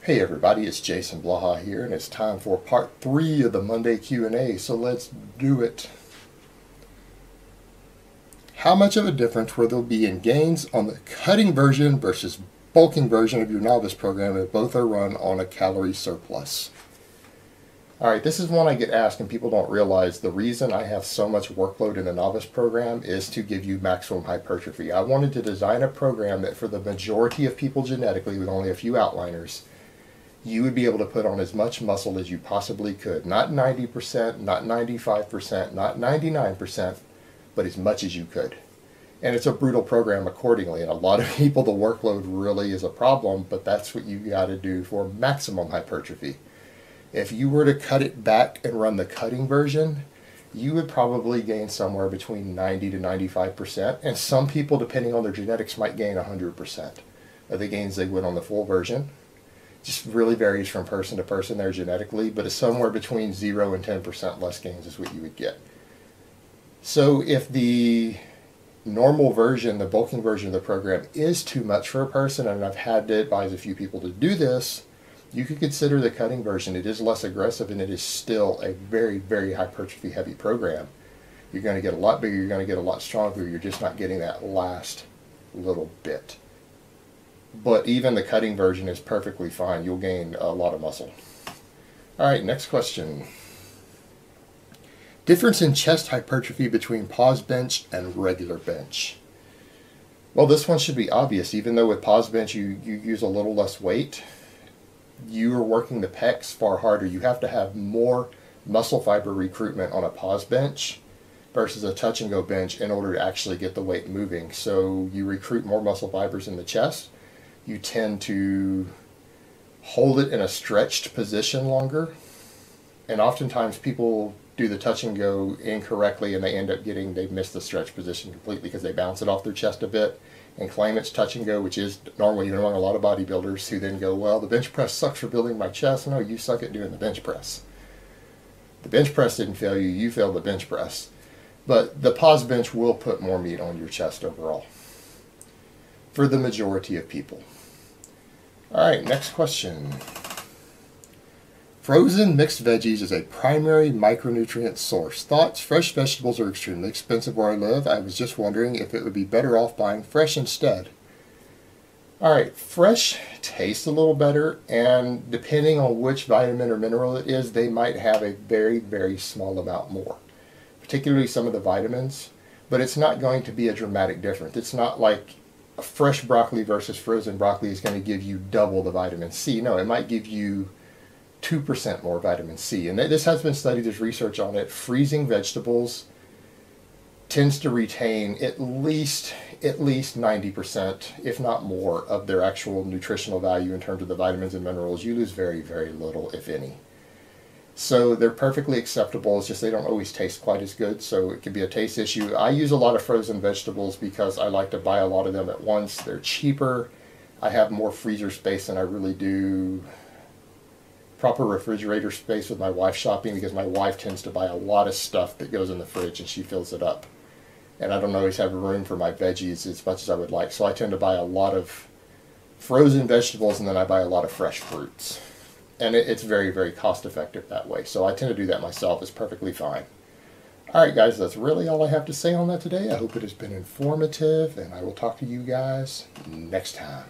Hey everybody, it's Jason Blaha here, and it's time for part 3 of the Monday Q&A, so let's do it. How much of a difference will there be in gains on the cutting version versus bulking version of your Novice program if both are run on a calorie surplus? Alright, this is one I get asked and people don't realize the reason I have so much workload in the Novice program is to give you maximum hypertrophy. I wanted to design a program that for the majority of people genetically, with only a few outliners, you would be able to put on as much muscle as you possibly could. Not 90%, not 95%, not 99%, but as much as you could. And it's a brutal program accordingly, and a lot of people, the workload really is a problem, but that's what you got to do for maximum hypertrophy. If you were to cut it back and run the cutting version, you would probably gain somewhere between 90 to 95%, and some people, depending on their genetics, might gain 100% of the gains they would on the full version. Just really varies from person to person there genetically, but it's somewhere between 0 and 10% less gains is what you would get. So if the normal version, the bulking version of the program, is too much for a person, and I've had to advise a few people to do this, you could consider the cutting version. It is less aggressive, and it is still a very, very hypertrophy heavy program. You're going to get a lot bigger, you're going to get a lot stronger, you're just not getting that last little bit. But even the cutting version is perfectly fine. You'll gain a lot of muscle. Alright, next question. Difference in chest hypertrophy between pause bench and regular bench. Well, this one should be obvious. Even though with pause bench you use a little less weight, you are working the pecs far harder. You have to have more muscle fiber recruitment on a pause bench versus a touch and go bench in order to actually get the weight moving. So you recruit more muscle fibers in the chest. You tend to hold it in a stretched position longer, and oftentimes people do the touch and go incorrectly, and they miss the stretch position completely because they bounce it off their chest a bit and claim it's touch and go, which is normal even among a lot of bodybuilders who then go, well, the bench press sucks for building my chest. No, you suck at doing the bench press. The bench press didn't fail you, you failed the bench press. But the pause bench will put more meat on your chest overall for the majority of people. Alright, next question. Frozen mixed veggies is a primary micronutrient source. Thoughts? Fresh vegetables are extremely expensive where I live. I was just wondering if it would be better off buying fresh instead. Alright, fresh tastes a little better, and depending on which vitamin or mineral it is, they might have a very, very small amount more. Particularly some of the vitamins, but it's not going to be a dramatic difference. It's not like fresh broccoli versus frozen broccoli is going to give you double the vitamin C. No, it might give you 2% more vitamin C. And this has been studied, there's research on it. Freezing vegetables tends to retain at least 90%, if not more, of their actual nutritional value in terms of the vitamins and minerals. You lose very, very little, if any. So they're perfectly acceptable. It's just they don't always taste quite as good, so it can be a taste issue. I use a lot of frozen vegetables because I like to buy a lot of them at once. They're cheaper. I have more freezer space than I really do proper refrigerator space with my wife shopping, because my wife tends to buy a lot of stuff that goes in the fridge and she fills it up. And I don't always have room for my veggies as much as I would like, so I tend to buy a lot of frozen vegetables, and then I buy a lot of fresh fruits. And it's very, very cost effective that way. So I tend to do that myself. It's perfectly fine. Alright guys, that's really all I have to say on that today. I hope it has been informative, and I will talk to you guys next time.